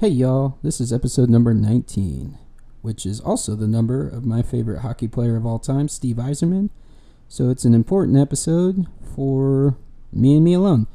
Hey y'all, this is episode number 19, which is also the number of my favorite hockey player of all time, Steve Yzerman. So it's an important episode for me and me alone.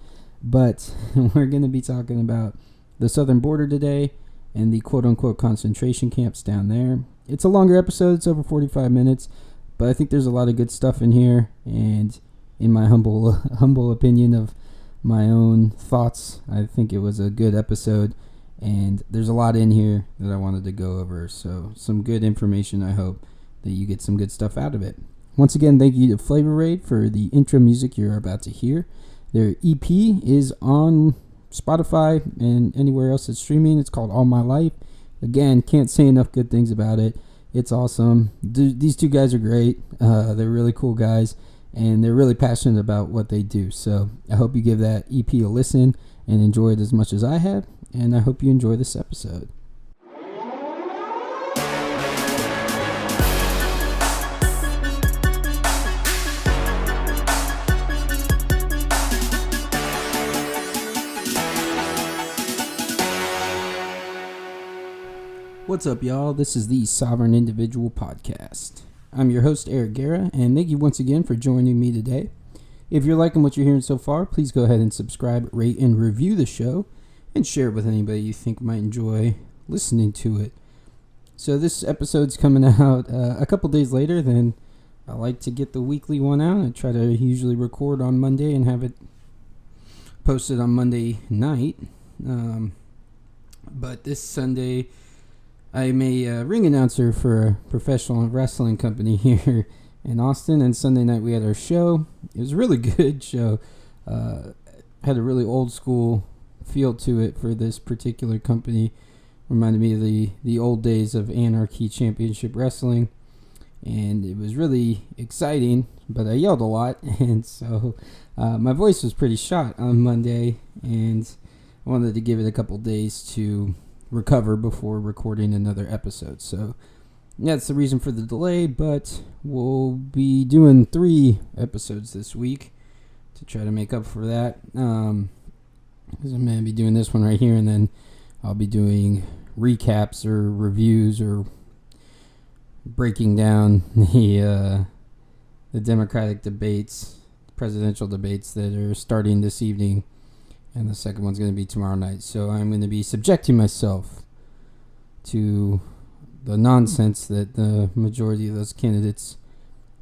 But we're going to be talking about the southern border today and the quote-unquote concentration camps down there. It's a longer episode, it's over 45 minutes, but I think there's a lot of good stuff in here, and in my humble opinion of my own thoughts, I think it was a good episode. And there's a lot in here that I wanted to go over. So some good information. I hope that you get some good stuff out of it. Once again, thank you to Flavor Raid for the intro music you're about to hear. Their EP is on Spotify and anywhere else it's streaming. It's called All My Life. Again, can't say enough good things about it. It's awesome. These two guys are great. They're really cool guys. And they're really passionate about what they do. So I hope you give that EP a listen and enjoy it as much as I have. And I hope you enjoy this episode. What's up, y'all? This is the Sovereign Individual Podcast. I'm your host, Eric Guerra, and thank you once again for joining me today. If you're liking what you're hearing so far, please go ahead and subscribe, rate, and review the show, and share it with anybody you think might enjoy listening to it. So this episode's coming out a couple days later than I like to get the weekly one out. I try to usually record on Monday and have it posted on Monday night. But this Sunday, I'm a ring announcer for a professional wrestling company here in Austin, and Sunday night we had our show. It was a really good show. Had a really old school feel to it for this particular company. Reminded me of the old days of Anarchy Championship Wrestling, and it was really exciting, but I yelled a lot, and so my voice was pretty shot on Monday, and I wanted to give it a couple days to recover before recording another episode. So that's the reason for the delay, but we'll be doing 3 episodes this week to try to make up for that. Because I'm going to be doing this one right here, and then I'll be doing recaps or reviews or breaking down the Democratic debates, presidential debates that are starting this evening, and the second one's going to be tomorrow night. So I'm going to be subjecting myself to the nonsense that the majority of those candidates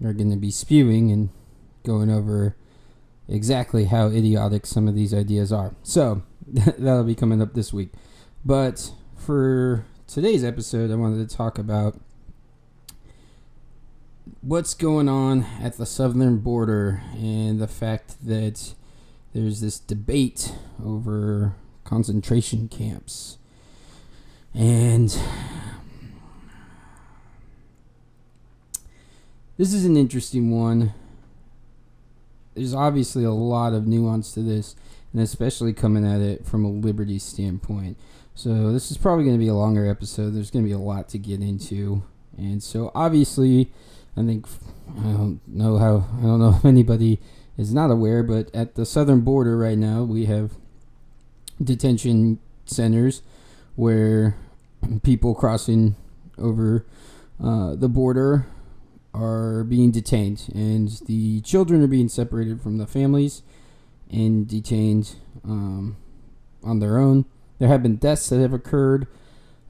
are going to be spewing and going over exactly how idiotic some of these ideas are. So that'll be coming up this week. But for today's episode, I wanted to talk about what's going on at the southern border and the fact that there's this debate over concentration camps. And this is an interesting one. There's obviously a lot of nuance to this, and especially coming at it from a liberty standpoint. So this is probably going to be a longer episode. There's going to be a lot to get into. And so obviously, I don't know if anybody is not aware, but at the southern border right now, we have detention centers where people crossing over the border are being detained, and the children are being separated from the families and detained on their own. There have been deaths that have occurred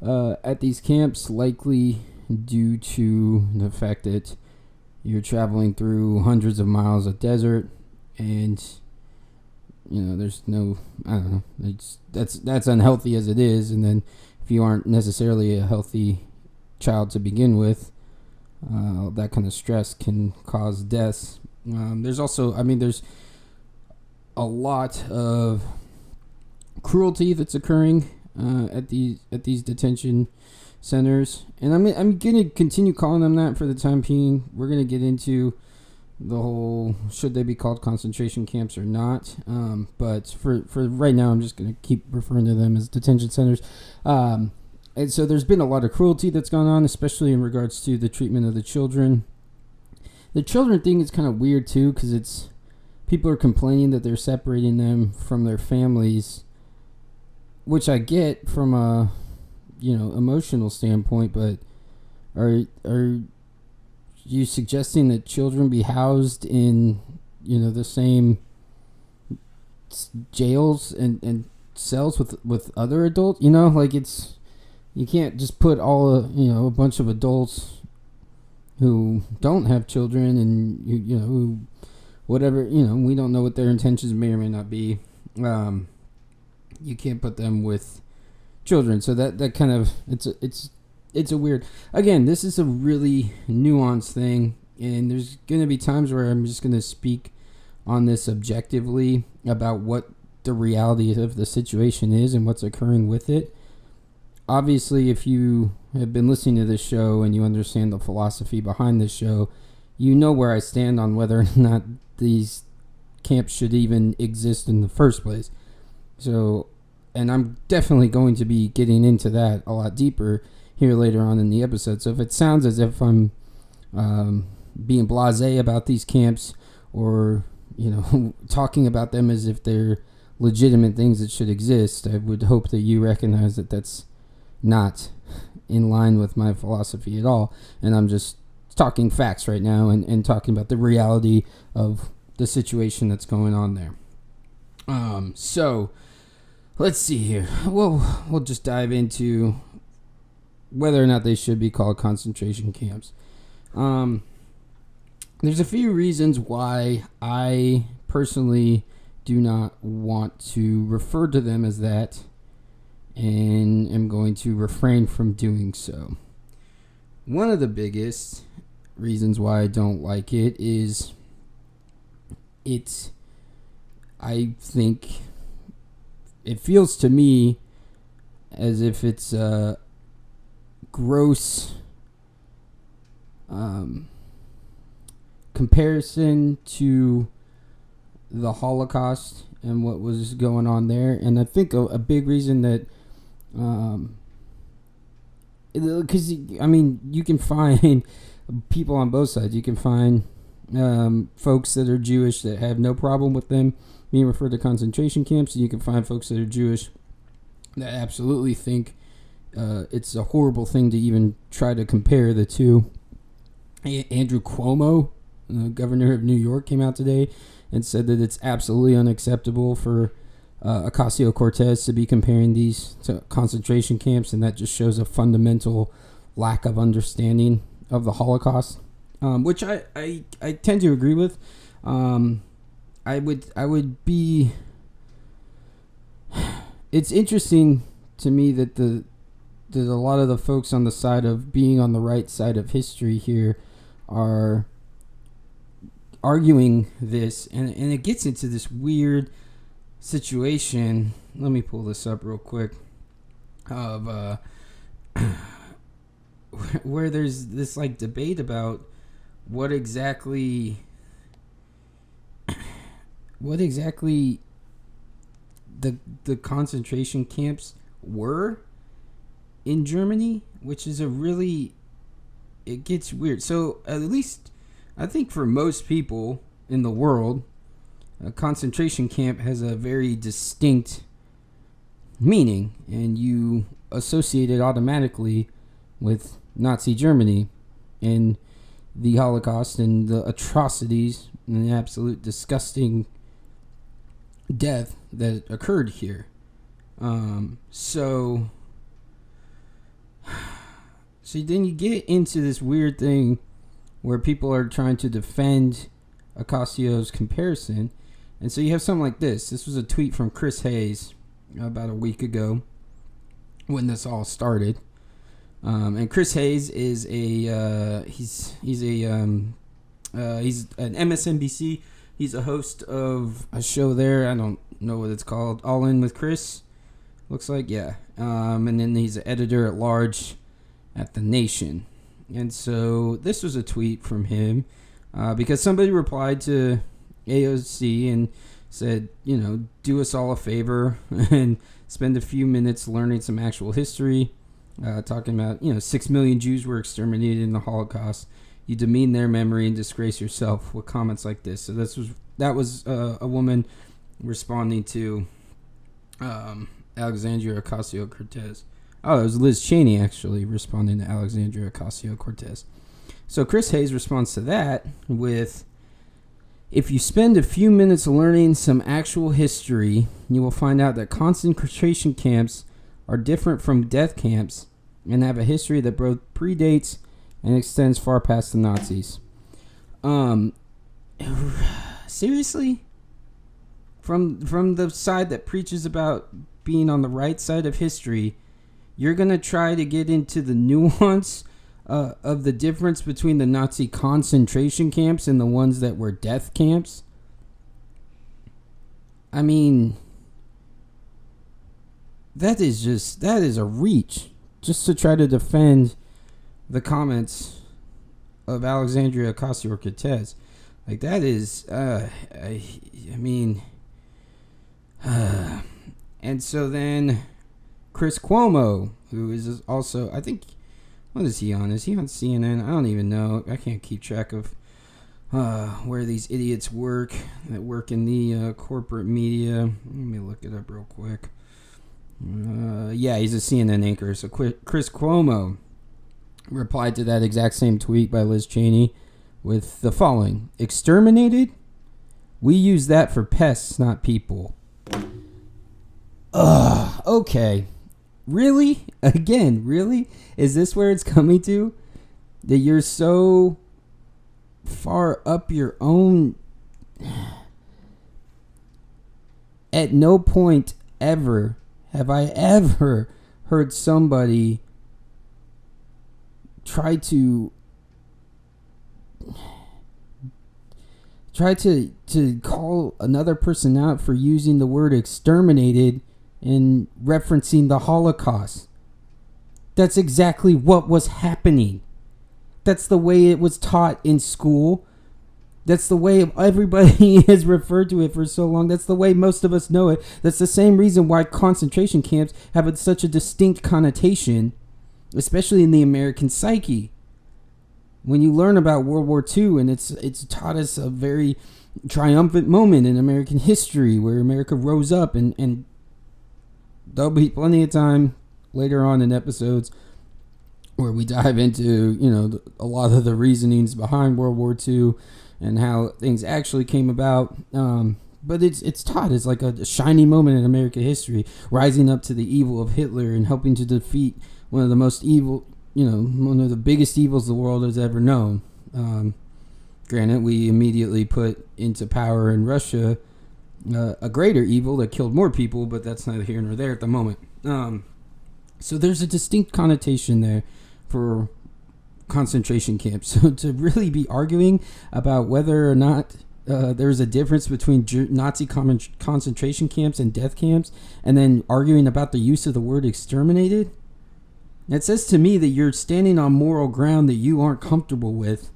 at these camps, likely due to the fact that you're traveling through hundreds of miles of desert, and there's no, I don't know, that's unhealthy as it is. And then if you aren't necessarily a healthy child to begin with, that kind of stress can cause deaths. There's also, there's a lot of cruelty that's occurring at these detention centers, and I'm gonna continue calling them that for the time being. We're gonna get into the whole should they be called concentration camps or not, but for right now, I'm just gonna keep referring to them as detention centers. And so there's been a lot of cruelty that's gone on, especially in regards to the treatment of the children. The children thing is kind of weird too, because people are complaining that they're separating them from their families, which I get from a emotional standpoint, but are you suggesting that children be housed in the same jails and cells with other adults? You can't just put a bunch of adults who don't have children and who whatever, we don't know what their intentions may or may not be. You can't put them with children. So that kind of it's a weird. Again, this is a really nuanced thing, and there's going to be times where I'm just going to speak on this objectively about what the reality of the situation is and what's occurring with it. Obviously, if you have been listening to this show and you understand the philosophy behind this show, you know where I stand on whether or not these camps should even exist in the first place. So, and I'm definitely going to be getting into that a lot deeper here later on in the episode. So if it sounds as if I'm being blasé about these camps, or talking about them as if they're legitimate things that should exist, I would hope that you recognize that that's not in line with my philosophy at all, and I'm just talking facts right now and talking about the reality of the situation that's going on there. So let's see here. We'll just dive into whether or not they should be called concentration camps. There's a few reasons why I personally do not want to refer to them as that, and am going to refrain from doing so. One of the biggest reasons why I don't like it is I think it feels to me as if it's a gross comparison to the Holocaust and what was going on there. And I think a big reason that because you can find people on both sides. You can find folks that are Jewish that have no problem with them being referred to concentration camps, and you can find folks that are Jewish that absolutely think it's a horrible thing to even try to compare the two. Andrew Cuomo, the governor of New York, came out today and said that it's absolutely unacceptable for Ocasio-Cortez to be comparing these to concentration camps, and that just shows a fundamental lack of understanding of the Holocaust, which I tend to agree with. I would be. It's interesting to me that a lot of the folks on the side of being on the right side of history here are arguing this, and it gets into this weird situation. Let me pull this up real quick. Of where there's this like debate about what exactly the concentration camps were in Germany, which is it gets weird. So at least I think for most people in the world, a concentration camp has a very distinct meaning, and you associate it automatically with Nazi Germany and the Holocaust and the atrocities and the absolute disgusting death that occurred here. So then you get into this weird thing where people are trying to defend Ocasio's comparison. And so you have something like this. This was a tweet from Chris Hayes about a week ago when this all started. And Chris Hayes is he's an MSNBC. He's a host of a show there. I don't know what it's called. All In with Chris, looks like, yeah. And then he's an editor at large at The Nation. And so this was a tweet from him because somebody replied to AOC and said, do us all a favor and spend a few minutes learning some actual history, talking about, 6 million Jews were exterminated in the Holocaust. You demean their memory and disgrace yourself with comments like this. So that was a woman responding to Alexandria Ocasio-Cortez. Oh, it was Liz Cheney, actually, responding to Alexandria Ocasio-Cortez. So Chris Hayes responds to that with, if you spend a few minutes learning some actual history, you will find out that concentration camps are different from death camps and have a history that both predates and extends far past the Nazis. Seriously? From the side that preaches about being on the right side of history, you're going to try to get into the nuance of the difference between the Nazi concentration camps and the ones that were death camps? I mean, that is a reach just to try to defend the comments of Alexandria Ocasio-Cortez. Like, that is, and so then Chris Cuomo, who is also, I think, what is he on? Is he on CNN? I don't even know. I can't keep track of where these idiots work that work in the corporate media. Let me look it up real quick. Yeah, he's a CNN anchor. So Chris Cuomo replied to that exact same tweet by Liz Cheney with the following: exterminated? We use that for pests, not people. Okay. Really? Again, really? Is this where it's coming to? That you're so far up your own... At no point ever have I ever heard somebody try to call another person out for using the word exterminated in referencing the Holocaust. That's exactly what was happening. That's the way it was taught in school. That's the way everybody has referred to it for so long. That's the way most of us know it. That's the same reason why concentration camps have such a distinct connotation, especially in the American psyche. When you learn about World War II, and it's taught us a very triumphant moment in American history where America rose up, and there'll be plenty of time later on in episodes where we dive into, a lot of the reasonings behind World War II and how things actually came about. But it's taught as like a shining moment in American history, rising up to the evil of Hitler and helping to defeat one of the most evil, one of the biggest evils the world has ever known. Granted, we immediately put into power in Russia a greater evil that killed more people, but that's neither here nor there at the moment. So there's a distinct connotation there for concentration camps. So to really be arguing about whether or not there's a difference between Nazi concentration camps and death camps, and then arguing about the use of the word exterminated, it says to me that you're standing on moral ground that you aren't comfortable with,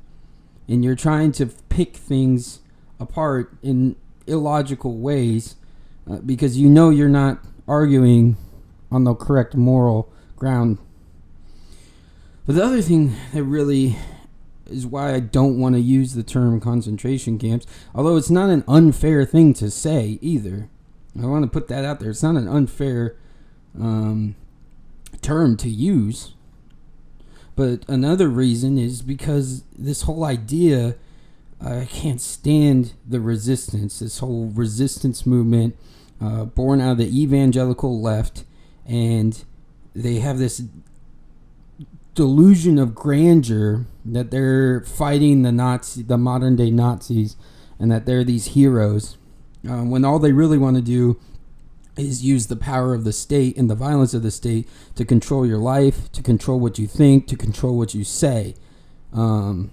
and you're trying to pick things apart in illogical ways because you're not arguing on the correct moral ground. But the other thing that really is why I don't want to use the term concentration camps, although it's not an unfair thing to say either. I want to put that out there. It's not an unfair term to use. But another reason is because this whole idea, I can't stand the resistance, this whole resistance movement born out of the evangelical left, and they have this delusion of grandeur that they're fighting the modern day Nazis, and that they're these heroes, when all they really want to do is use the power of the state and the violence of the state to control your life, to control what you think, to control what you say. And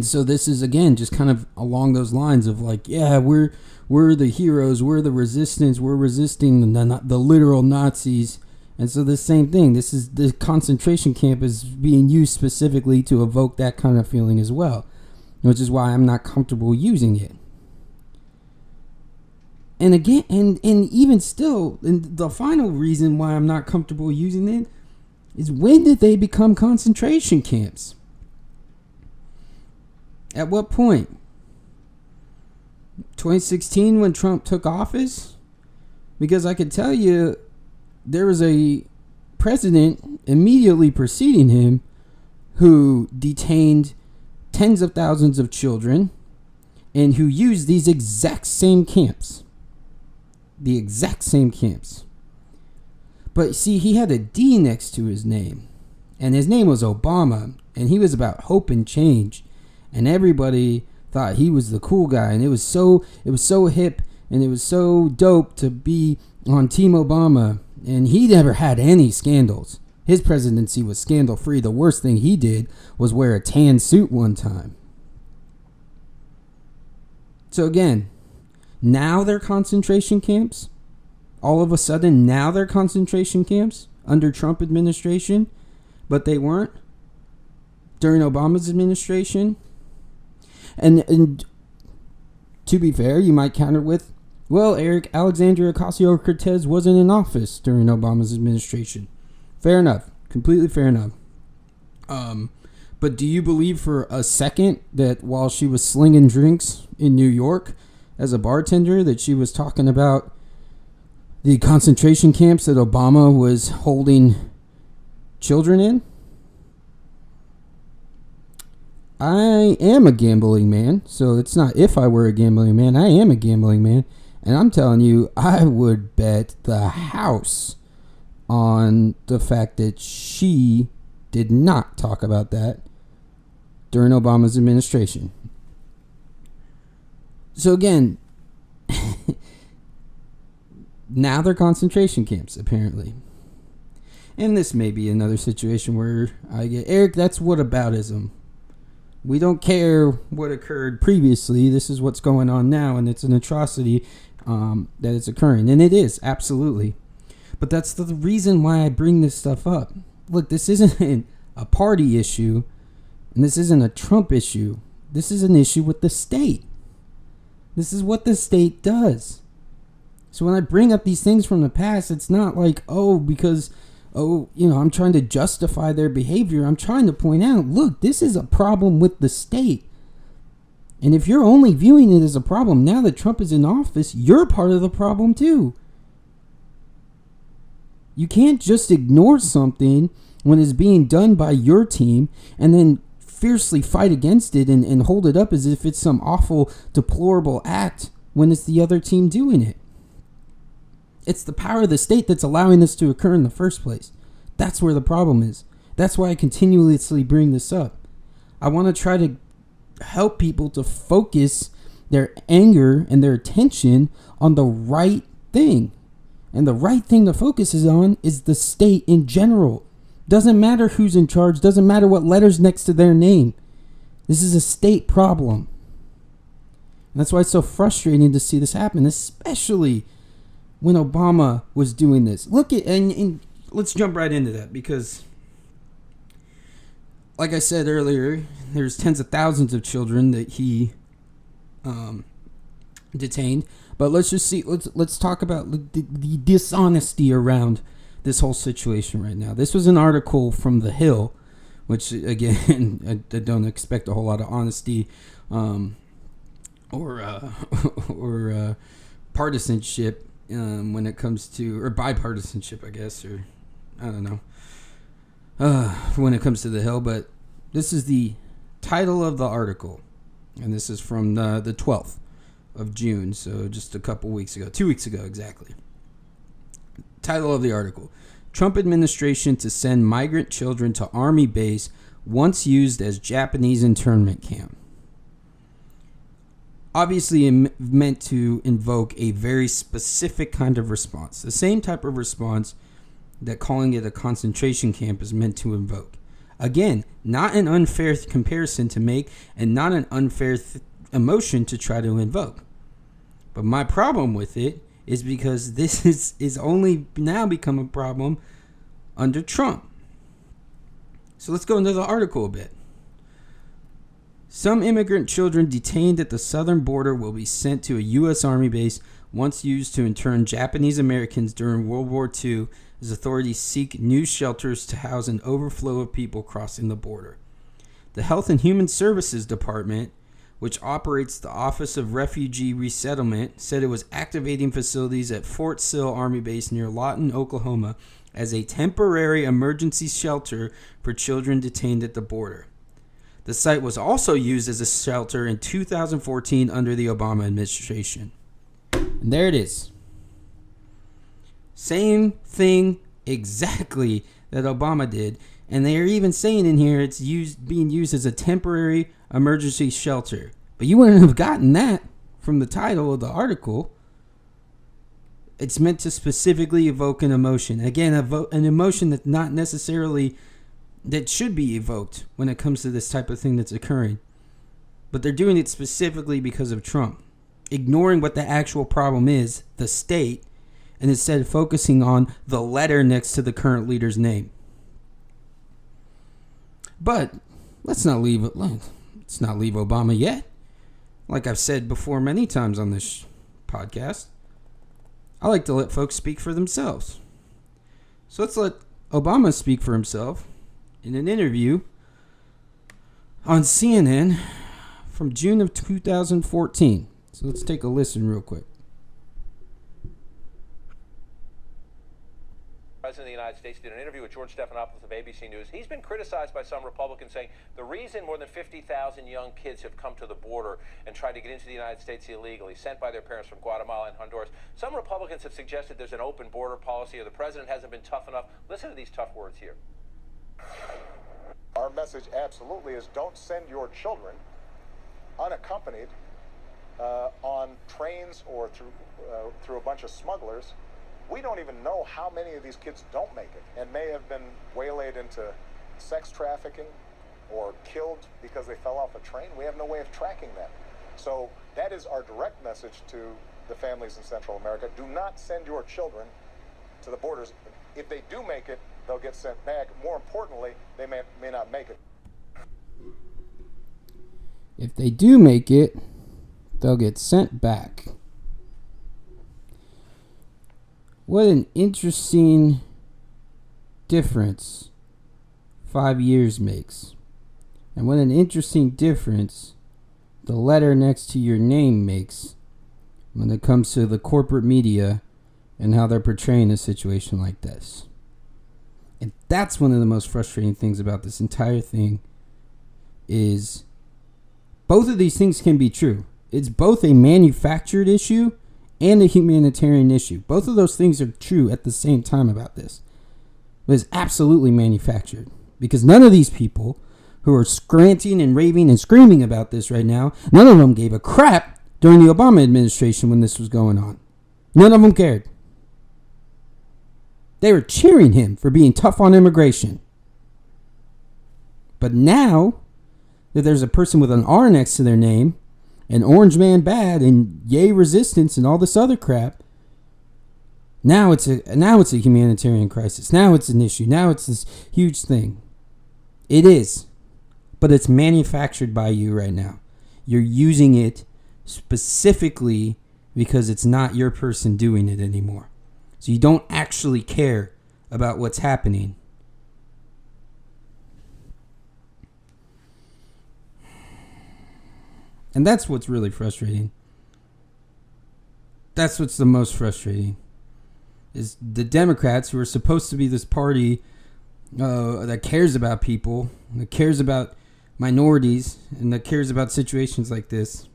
so this is, again, just kind of along those lines of like, yeah, we're the heroes, we're the resistance, we're resisting the literal Nazis. And so the same thing, this is the concentration camp is being used specifically to evoke that kind of feeling as well, which is why I'm not comfortable using it. And again, and even still, and the final reason why I'm not comfortable using it is, when did they become concentration camps? At what point? 2016 when Trump took office? Because I could tell you there was a president immediately preceding him who detained tens of thousands of children and who used these exact same camps. The exact same camps. But see, he had a D next to his name. And his name was Obama. And he was about hope and change. And everybody thought he was the cool guy. And it was so hip and it was so dope to be on Team Obama. And he never had any scandals. His presidency was scandal free. The worst thing he did was wear a tan suit one time. So again, now they're concentration camps. All of a sudden, now they're concentration camps under Trump administration, but they weren't during Obama's administration. And to be fair, you might counter with, well, Eric, Alexandria Ocasio-Cortez wasn't in office during Obama's administration. Fair enough. Completely fair enough. But do you believe for a second that while she was slinging drinks in New York as a bartender that she was talking about the concentration camps that Obama was holding children in? I am a gambling man, so it's not if I were a gambling man. I am a gambling man. And I'm telling you, I would bet the house on the fact that she did not talk about that during Obama's administration. So again, now they're concentration camps, apparently. And this may be another situation where I get, Eric, that's whataboutism. We don't care what occurred previously. This is what's going on now, and it's an atrocity that is occurring. And it is, absolutely. But that's the reason why I bring this stuff up. Look, this isn't a party issue, and this isn't a Trump issue. This is an issue with the state. This is what the state does. So when I bring up these things from the past, it's not like, because I'm trying to justify their behavior. I'm trying to point out, look, this is a problem with the state. And if you're only viewing it as a problem now that Trump is in office, you're part of the problem too. You can't just ignore something when it's being done by your team and then fiercely fight against it and hold it up as if it's some awful, deplorable act when it's the other team doing it. It's the power of the state that's allowing this to occur in the first place. That's where the problem is. That's why I continuously bring this up. I want to try to help people to focus their anger and their attention on the right thing. And the right thing to focus on is the state in general. Doesn't matter who's in charge. Doesn't matter what letters next to their name. This is a state problem. And that's why it's so frustrating to see this happen, especially when Obama was doing this. Look at, and let's jump right into that, because like I said earlier, there's tens of thousands of children that he detained. But let's just see, let's talk about the dishonesty around this whole situation right now. This was an article from The Hill, which again, I don't expect a whole lot of honesty or partisanship when it comes to, or bipartisanship, I guess, or I don't know, when it comes to The Hill. But this is the title of the article, and this is from the 12th of June, so just a couple weeks ago, 2 weeks ago exactly. Title of the article: Trump administration to send migrant children to Army base once used as Japanese internment camp. Obviously meant to invoke a very specific kind of response. The same type of response that calling it a concentration camp is meant to invoke. Again, not an unfair comparison to make and not an unfair emotion to try to invoke. But my problem with it is because this is only now become a problem under Trump. So let's go into the article a bit. Some immigrant children detained at the southern border will be sent to a U.S. Army base once used to intern Japanese Americans during World War II as authorities seek new shelters to house an overflow of people crossing the border. The Health and Human Services Department, which operates the Office of Refugee Resettlement, said it was activating facilities at Fort Sill Army Base near Lawton, Oklahoma, as a temporary emergency shelter for children detained at the border. The site was also used as a shelter in 2014 under the Obama administration. And there it is. Same thing exactly that Obama did. And they're even saying in here it's being used as a temporary emergency shelter. But you wouldn't have gotten that from the title of the article. It's meant to specifically evoke an emotion. Again, an emotion that's not necessarily, that should be evoked when it comes to this type of thing that's occurring. But they're doing it specifically because of Trump. Ignoring what the actual problem is, the state, and instead focusing on the letter next to the current leader's name. But let's not leave Obama yet. Like I've said before many times on this podcast, I like to let folks speak for themselves. So let's let Obama speak for himself in an interview on CNN from June of 2014. So let's take a listen real quick. President of the United States did an interview with George Stephanopoulos of ABC News. He's been criticized by some Republicans, saying the reason more than 50,000 young kids have come to the border and tried to get into the United States illegally, sent by their parents from Guatemala and Honduras. Some Republicans have suggested there's an open border policy or the president hasn't been tough enough. Listen to these tough words here. Our message absolutely is don't send your children unaccompanied on trains or through a bunch of smugglers. We don't even know how many of these kids don't make it and may have been waylaid into sex trafficking or killed because they fell off a train. We have no way of tracking that. So that is our direct message to the families in Central America. Do not send your children to the borders. If they do make it, they'll get sent back. More importantly, they may not make it. If they do make it, they'll get sent back. What an interesting difference 5 years makes. And what an interesting difference the letter next to your name makes when it comes to the corporate media and how they're portraying a situation like this. And that's one of the most frustrating things about this entire thing is both of these things can be true. It's both a manufactured issue and a humanitarian issue. Both of those things are true at the same time about this. But it's absolutely manufactured. Because none of these people who are ranting and raving and screaming about this right now, none of them gave a crap during the Obama administration when this was going on. None of them cared. They were cheering him for being tough on immigration. But now that there's a person with an R next to their name, and Orange Man Bad and Yay Resistance and all this other crap, now it's a humanitarian crisis. Now it's an issue. Now it's this huge thing. It is. But it's manufactured by you right now. You're using it specifically because it's not your person doing it anymore. So you don't actually care about what's happening. And that's what's really frustrating. That's what's the most frustrating. Is the Democrats, who are supposed to be this party that cares about people, that cares about minorities, and that cares about situations like this,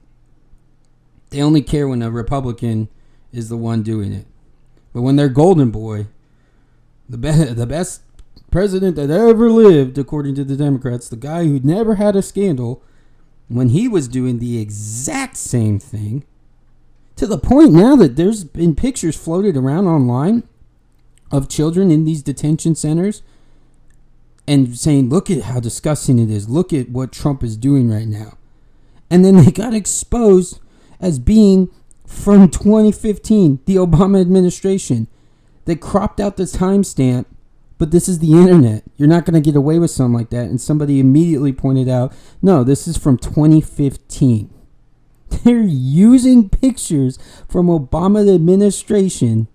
they only care when a Republican is the one doing it. But when their golden boy, the best president that ever lived, according to the Democrats, the guy who never had a scandal, when he was doing the exact same thing, to the point now that there's been pictures floated around online of children in these detention centers and saying, look at how disgusting it is. Look at what Trump is doing right now. And then they got exposed as being from 2015, the Obama administration. They cropped out the timestamp, but this is the internet. You're not going to get away with something like that. And somebody immediately pointed out, no, this is from 2015. They're using pictures from Obama administration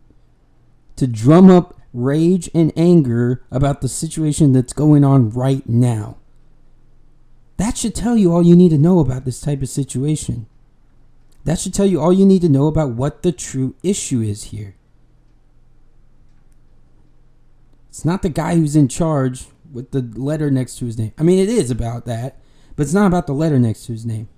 to drum up rage and anger about the situation that's going on right now. That should tell you all you need to know about this type of situation. That should tell you all you need to know about what the true issue is here. It's not the guy who's in charge with the letter next to his name. I mean, it is about that, but it's not about the letter next to his name.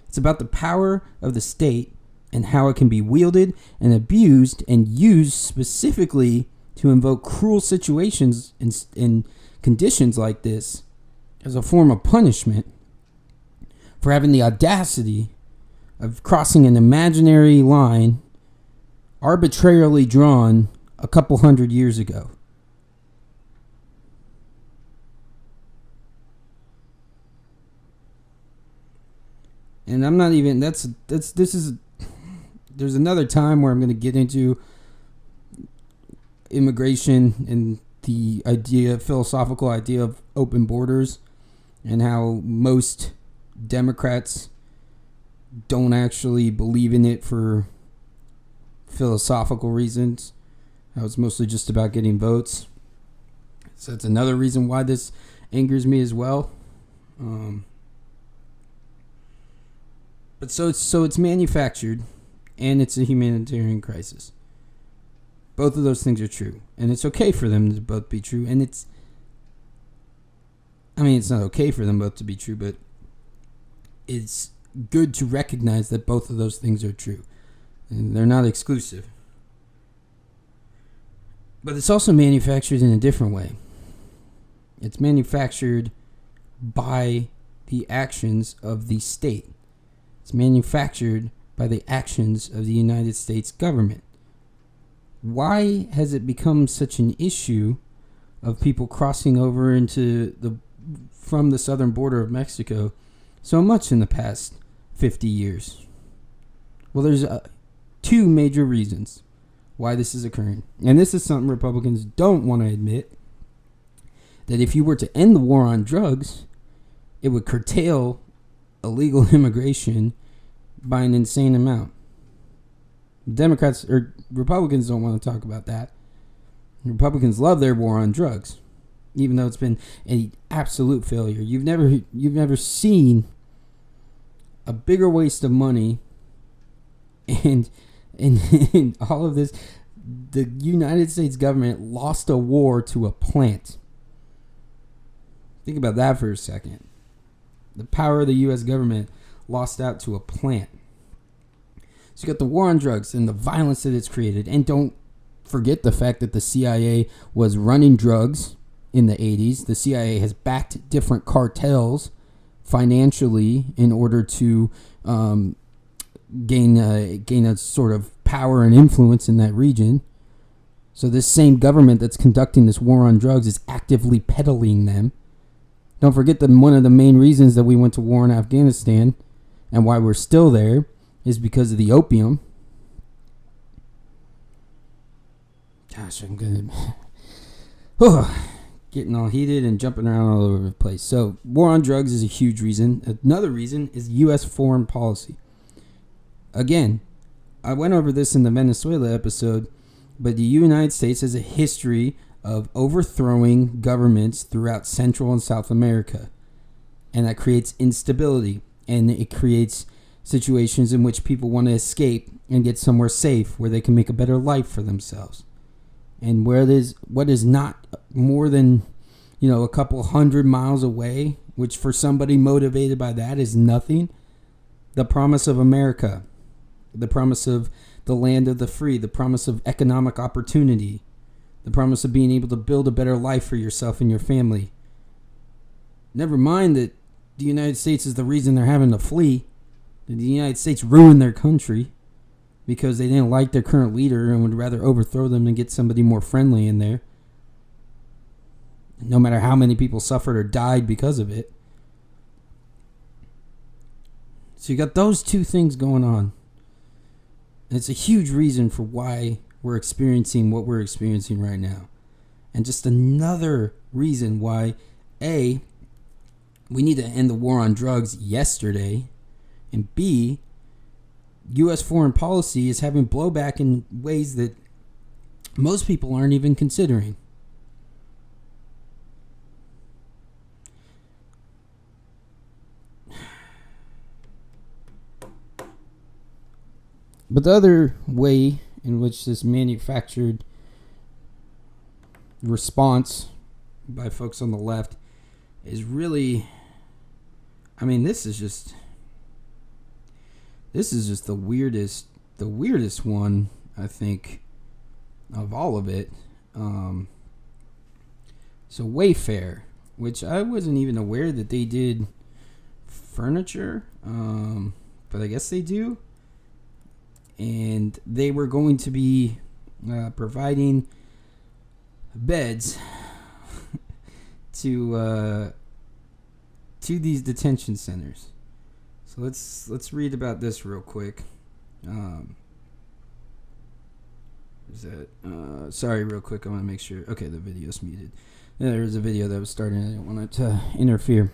It's about the power of the state and how it can be wielded and abused and used specifically to invoke cruel situations in conditions like this as a form of punishment for having the audacity of crossing an imaginary line arbitrarily drawn a couple hundred years ago. And I'm not even, there's another time where I'm going to get into immigration and the philosophical idea of open borders, and how most Democrats don't actually believe in it for philosophical reasons. How it's mostly just about getting votes. So that's another reason why this angers me as well. But so it's manufactured, and it's a humanitarian crisis. Both of those things are true, and it's okay for them to both be true. And it's not okay for them both to be true, but it's good to recognize that both of those things are true, and they're not exclusive. But it's also manufactured in a different way. It's manufactured by the actions of the state. It's manufactured by the actions of the United States government. Why has it become such an issue of people crossing over from the southern border of Mexico so much in the past 50 years? Well, there's two major reasons why this is occurring. And this is something Republicans don't want to admit, that if you were to end the war on drugs, it would curtail illegal immigration by an insane amount. Republicans don't want to talk about that. Republicans love their war on drugs, even though it's been an absolute failure. You've never seen a bigger waste of money, and in all of this, the United States government lost a war to a plant. Think about that for a second. The power of the U.S. government lost out to a plant. So you got the war on drugs and the violence that it's created. And don't forget the fact that the CIA was running drugs in the 80s. The CIA has backed different cartels financially in order to gain a sort of power and influence in that region. So this same government that's conducting this war on drugs is actively peddling them. Don't forget that one of the main reasons that we went to war in Afghanistan and why we're still there is because of the opium. Gosh, I'm getting all heated and jumping around all over the place. So war on drugs is a huge reason. Another reason is U.S. foreign policy. Again, I went over this in the Venezuela episode, but the United States has a history of overthrowing governments throughout Central and South America. And that creates instability, and it creates situations in which people want to escape and get somewhere safe where they can make a better life for themselves. And what is not more than, a couple 100 miles away, which for somebody motivated by that is nothing, the promise of America, the promise of the land of the free, the promise of economic opportunity, the promise of being able to build a better life for yourself and your family. Never mind that the United States is the reason they're having to flee. The United States ruined their country because they didn't like their current leader and would rather overthrow them than get somebody more friendly in there. No matter how many people suffered or died because of it. So you got those two things going on. And it's a huge reason for why we're experiencing what we're experiencing right now. And just another reason why, A, we need to end the war on drugs yesterday, and B, U.S. foreign policy is having blowback in ways that most people aren't even considering. But the other way in which this manufactured response by folks on the left is really, I mean, this is just the weirdest one, I think, of all of it. So Wayfair, which I wasn't even aware that they did furniture, but I guess they do. And they were going to be providing beds to these detention centers. So let's read about this real quick. Sorry, real quick. I want to make sure. Okay, the video's muted. There was a video that was starting. I didn't want it to interfere.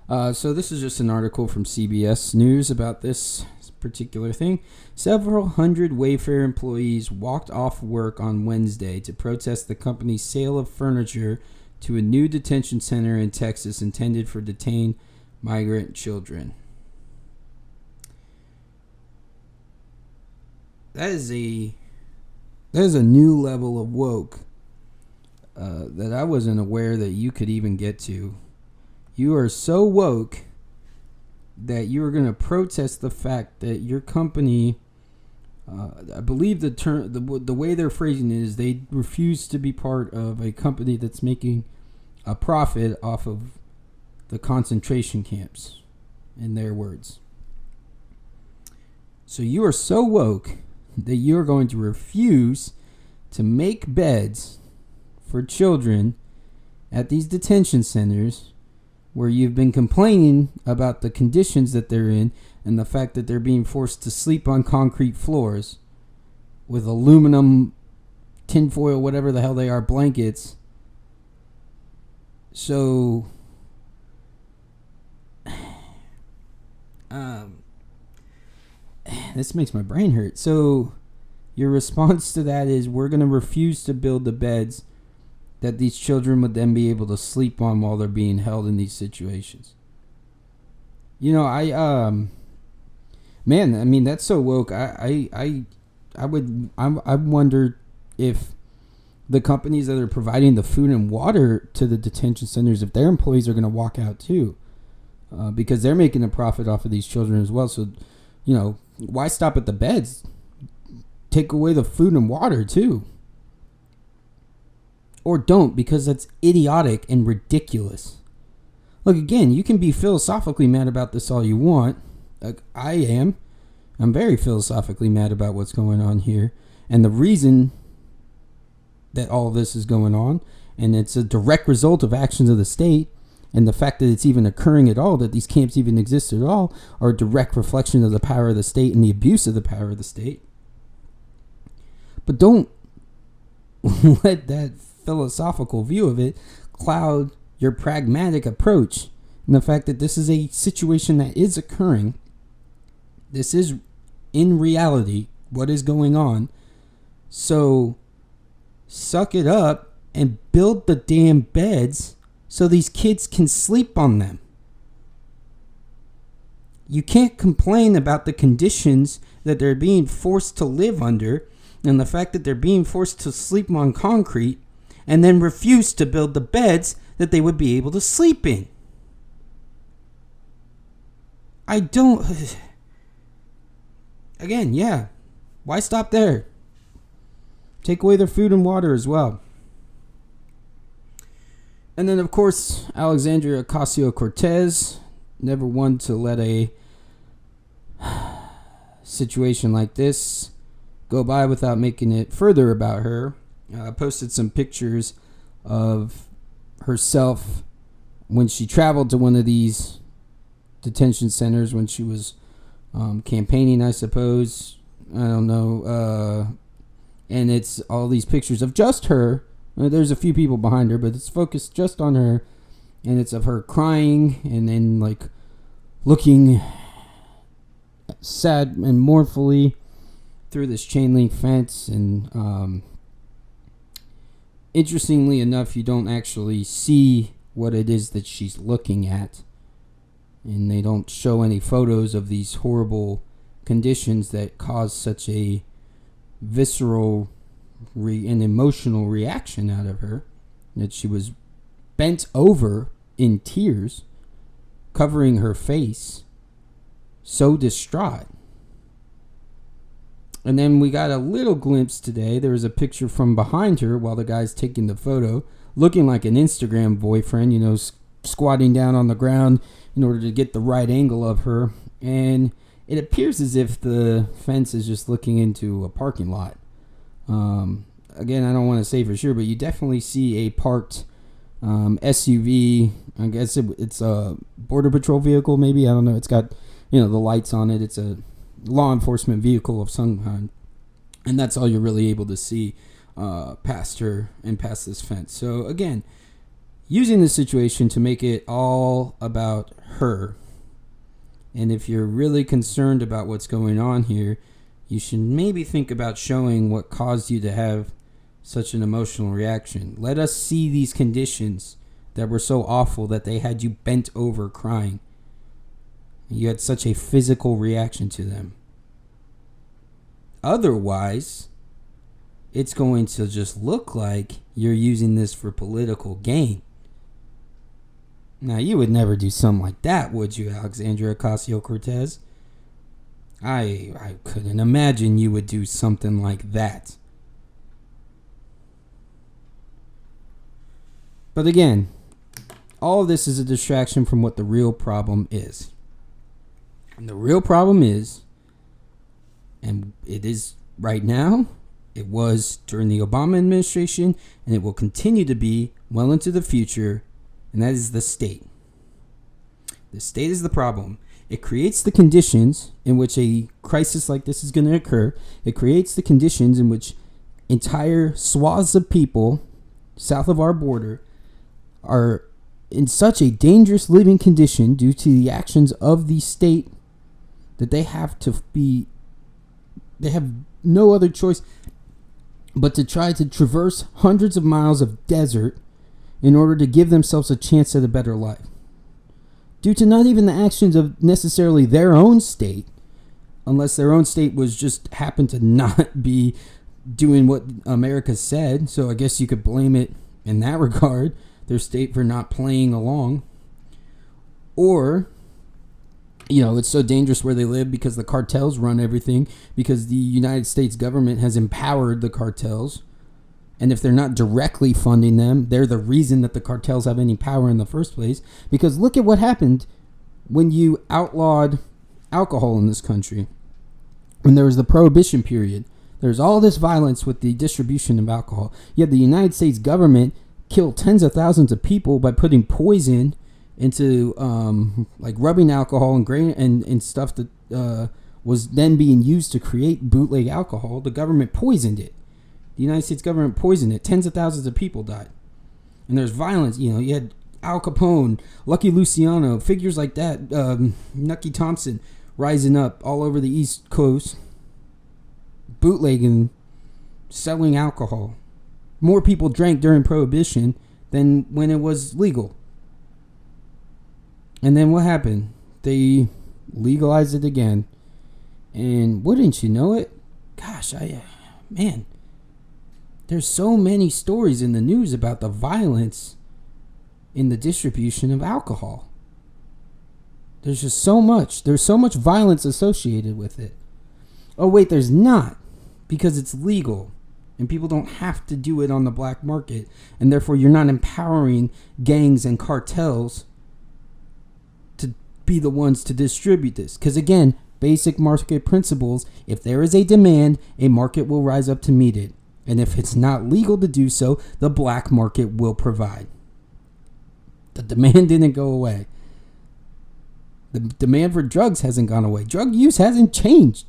So this is just an article from CBS News about this particular thing. Several hundred Wayfair employees walked off work on Wednesday to protest the company's sale of furniture to a new detention center in Texas intended for detained migrant children. That is a new level of woke that I wasn't aware that you could even get to. You are so woke that you are going to protest the fact that your company, I believe the term, the way they're phrasing it is they refuse to be part of a company that's making a profit off of the concentration camps, in their words. So you are so woke that you are going to refuse to make beds for children at these detention centers where you've been complaining about the conditions that they're in and the fact that they're being forced to sleep on concrete floors with aluminum, tinfoil, whatever the hell they are, blankets. So, this makes my brain hurt. So, your response to that is we're going to refuse to build the beds that these children would then be able to sleep on while they're being held in these situations. You know, I mean, that's so woke. I wonder if the companies that are providing the food and water to the detention centers, if their employees are going to walk out too, because they're making a profit off of these children as well. So, you know, why stop at the beds? Take away the food and water too. Or don't, because that's idiotic and ridiculous. Look, again, you can be philosophically mad about this all you want. Like, I am. I'm very philosophically mad about what's going on here. And the reason that all of this is going on, and it's a direct result of actions of the state, and the fact that it's even occurring at all, that these camps even exist at all, are a direct reflection of the power of the state and the abuse of the power of the state. But don't let that philosophical view of it cloud your pragmatic approach, and the fact that this is a situation that is occurring. This is in reality what is going on. So suck it up and build the damn beds so these kids can sleep on them. You can't complain about the conditions that they're being forced to live under and the fact that they're being forced to sleep on concrete and then refuse to build the beds that they would be able to sleep in. I don't... Again, yeah. Why stop there? Take away their food and water as well. And then, of course, Alexandria Ocasio-Cortez, never one to let a situation like this go by without making it further about her. Posted some pictures of herself when she traveled to one of these detention centers when she was campaigning, I suppose. I don't know. And it's all these pictures of just her. There's a few people behind her, but it's focused just on her. And it's of her crying and then like looking sad and mournfully through this chain link fence. And interestingly enough, you don't actually see what it is that she's looking at. And they don't show any photos of these horrible conditions that cause such a visceral an emotional reaction out of her, that she was bent over in tears, covering her face, so distraught. And then we got a little glimpse today. There was a picture from behind her while the guy's taking the photo, looking like an Instagram boyfriend, you know, squatting down on the ground in order to get the right angle of her. And it appears as if the fence is just looking into a parking lot. Again, I don't want to say for sure, but you definitely see a parked SUV. I guess it's a Border Patrol vehicle, maybe. I don't know. It's got, you know, the lights on it. It's a law enforcement vehicle of some kind. And that's all you're really able to see past her and past this fence. So, again, using this situation to make it all about her. And if you're really concerned about what's going on here, you should maybe think about showing what caused you to have such an emotional reaction. Let us see these conditions that were so awful that they had you bent over crying. You had such a physical reaction to them. Otherwise, it's going to just look like you're using this for political gain. Now, you would never do something like that, would you, Alexandria Ocasio-Cortez? I couldn't imagine you would do something like that. But again, all of this is a distraction from what the real problem is. And the real problem is, and it is right now, it was during the Obama administration, and it will continue to be well into the future, and that is the state. The state is the problem. It creates the conditions in which a crisis like this is going to occur. It creates the conditions in which entire swaths of people south of our border are in such a dangerous living condition due to the actions of the state that they have no other choice but to try to traverse hundreds of miles of desert in order to give themselves a chance at a better life. Due to not even the actions of necessarily their own state, unless their own state was just happened to not be doing what America said. So I guess you could blame it in that regard, their state for not playing along. Or, you know, it's so dangerous where they live because the cartels run everything, because the United States government has empowered the cartels. And if they're not directly funding them, they're the reason that the cartels have any power in the first place. Because look at what happened when you outlawed alcohol in this country. When there was the prohibition period, there's all this violence with the distribution of alcohol. Yet the United States government killed tens of thousands of people by putting poison into like rubbing alcohol and grain and stuff that was then being used to create bootleg alcohol. The government poisoned it. The United States government poisoned it. Tens of thousands of people died. And there's violence. You know, you had Al Capone, Lucky Luciano, figures like that, Nucky Thompson rising up all over the East Coast, bootlegging, selling alcohol. More people drank during Prohibition than when it was legal. And then what happened? They legalized it again. And wouldn't you know it? Gosh, man. There's so many stories in the news about the violence in the distribution of alcohol. There's just so much. There's so much violence associated with it. Oh, wait, there's not. Because it's legal. And people don't have to do it on the black market. And therefore, you're not empowering gangs and cartels to be the ones to distribute this. Because again, basic market principles. If there is a demand, a market will rise up to meet it. And if it's not legal to do so, the black market will provide. The demand didn't go away. The demand for drugs hasn't gone away. Drug use hasn't changed.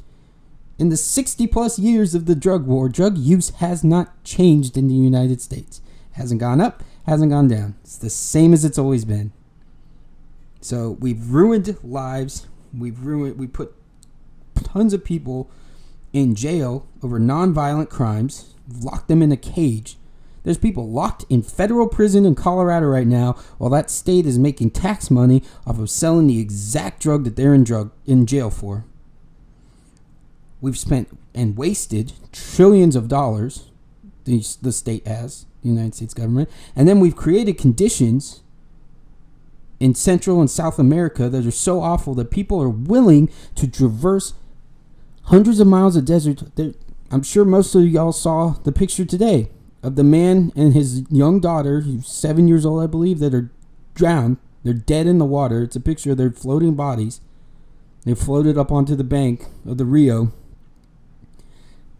In the 60 plus years of the drug war, drug use has not changed in the United States. Hasn't gone up, hasn't gone down. It's the same as it's always been. So we've ruined lives. We put tons of people in jail over nonviolent crimes. Locked them in a cage. There's people locked in federal prison in Colorado right now while that state is making tax money off of selling the exact drug that they're in jail for. We've spent and wasted trillions of dollars the state has, the United States government. And then we've created conditions in Central and South America that are so awful that people are willing to traverse hundreds of miles of desert. I'm sure most of y'all saw the picture today of the man and his young daughter, who's 7 years old, I believe, that are drowned. They're dead in the water. It's a picture of their floating bodies. They floated up onto the bank of the Rio.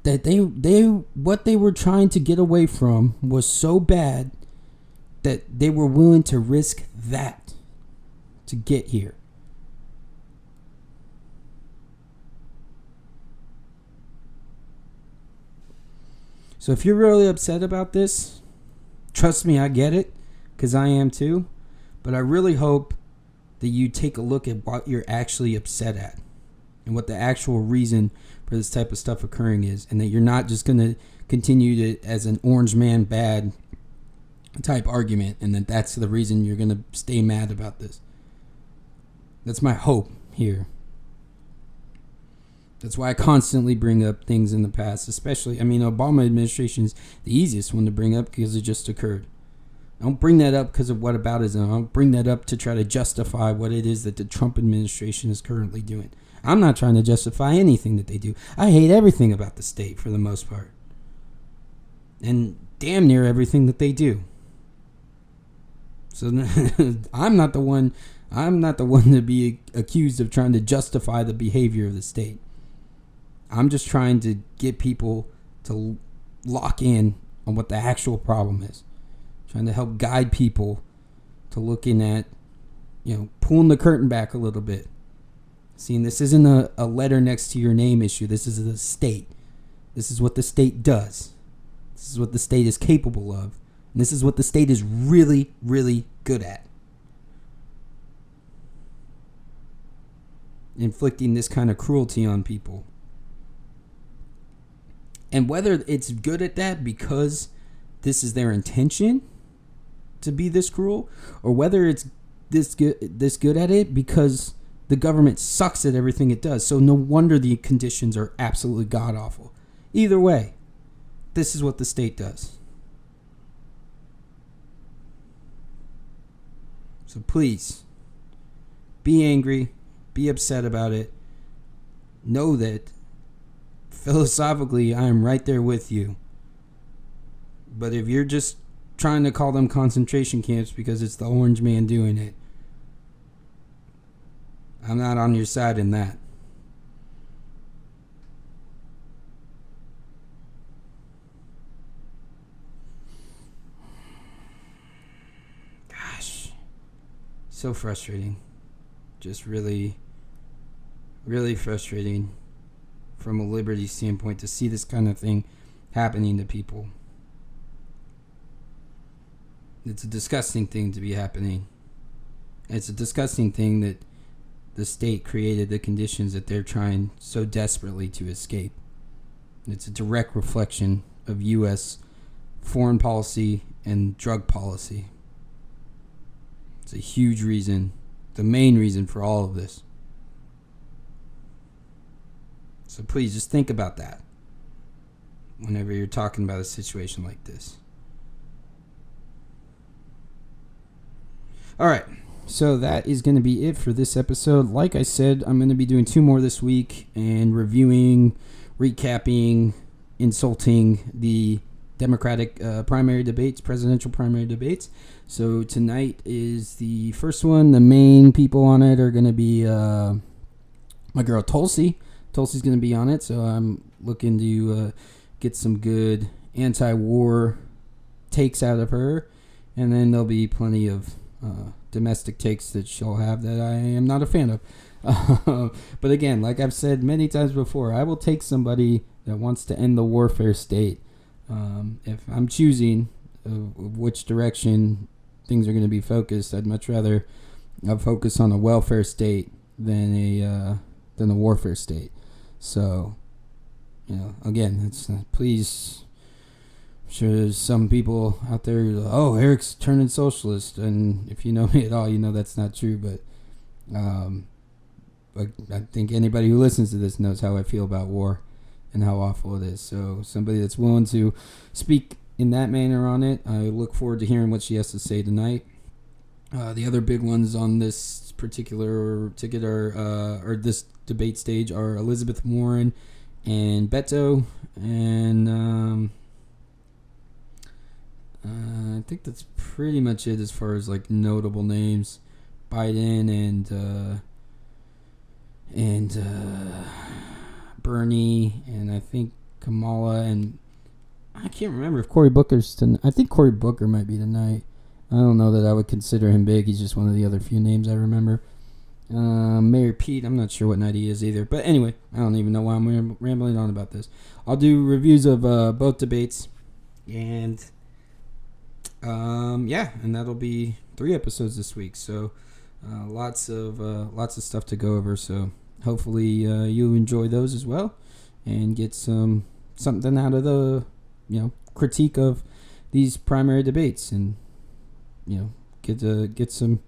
That what they were trying to get away from was so bad that they were willing to risk that to get here. So if you're really upset about this, trust me, I get it, because I am too. But I really hope that you take a look at what you're actually upset at and what the actual reason for this type of stuff occurring is, and that you're not just going to continue to as an orange man bad type argument, and that that's the reason you're going to stay mad about this. That's my hope here. That's why I constantly bring up things in the past, especially, Obama administration is the easiest one to bring up because it just occurred. I don't bring that up because of whataboutism. I don't bring that up to try to justify what it is that the Trump administration is currently doing. I'm not trying to justify anything that they do. I hate everything about the state for the most part. And damn near everything that they do. So I'm not the one to be accused of trying to justify the behavior of the state. I'm just trying to get people to lock in on what the actual problem is. Trying to help guide people to looking at, pulling the curtain back a little bit. Seeing this isn't a letter next to your name issue. This is the state. This is what the state does. This is what the state is capable of. And this is what the state is really, really good at. Inflicting this kind of cruelty on people. And whether it's good at that because this is their intention to be this cruel, or whether it's this good at it because the government sucks at everything it does. So no wonder the conditions are absolutely god-awful. Either way, this is what the state does. So please, be angry, be upset about it. Know that philosophically, I am right there with you. But if you're just trying to call them concentration camps because it's the orange man doing it, I'm not on your side in that. Gosh. So frustrating. Just really, really frustrating from a liberty standpoint to see this kind of thing happening to people. It's a disgusting thing to be happening. It's a disgusting thing that the state created the conditions that they're trying so desperately to escape. It's a direct reflection of U.S. foreign policy and drug policy. It's a huge reason, the main reason for all of this. So please just think about that whenever you're talking about a situation like this. All right, so that is going to be it for this episode. Like I said, I'm going to be doing 2 more this week and reviewing, recapping, insulting the Democratic primary debates, presidential primary debates. So tonight is the first one. The main people on it are going to be my girl Tulsi. Tulsi's going to be on it, so I'm looking to get some good anti-war takes out of her. And then there'll be plenty of domestic takes that she'll have that I am not a fan of. But again, like I've said many times before, I will take somebody that wants to end the warfare state. If I'm choosing which direction things are going to be focused, I'd much rather focus on a welfare state than a warfare state. So, again, it's please. I'm sure there's some people out there who are like, oh, Eric's turning socialist, and if you know me at all, you know that's not true. But I think anybody who listens to this knows how I feel about war, and how awful it is. So somebody that's willing to speak in that manner on it, I look forward to hearing what she has to say tonight. The other big ones on this particular ticket or this debate stage are Elizabeth Warren and Beto, and I think that's pretty much it as far as like notable names. Biden and Bernie, and I think Kamala, and I can't remember if Cory Booker's tonight. I think Cory Booker might be tonight. I don't know that I would consider him big. He's just one of the other few names I remember. Mayor Pete, I'm not sure what night he is either. But anyway, I don't even know why I'm rambling on about this. I'll do reviews of both debates, and and that'll be 3 episodes this week. So lots of stuff to go over. So hopefully you enjoy those as well, and get something out of the critique of these primary debates, and get some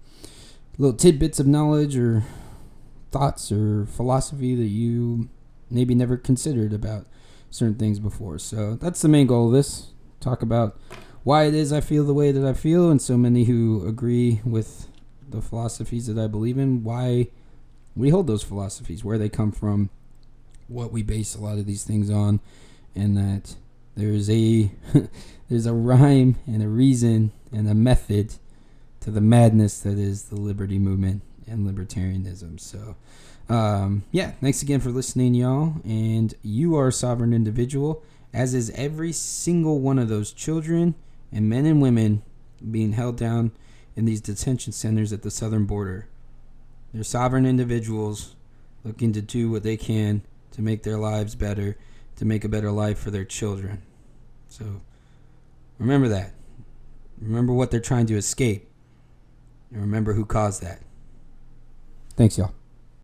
little tidbits of knowledge or thoughts or philosophy that you maybe never considered about certain things before. So that's the main goal of this. Talk about why it is I feel the way that I feel, and so many who agree with the philosophies that I believe in, why we hold those philosophies, where they come from, what we base a lot of these things on, and that there's a there's a rhyme and a reason and a method to the madness that is the liberty movement and libertarianism. So thanks again for listening, y'all. And you are a sovereign individual, as is every single one of those children and men and women being held down in these detention centers at the southern border. They're sovereign individuals looking to do what they can to make their lives better, to make a better life for their children. So remember that. Remember what they're trying to escape. And remember who caused that. Thanks, y'all.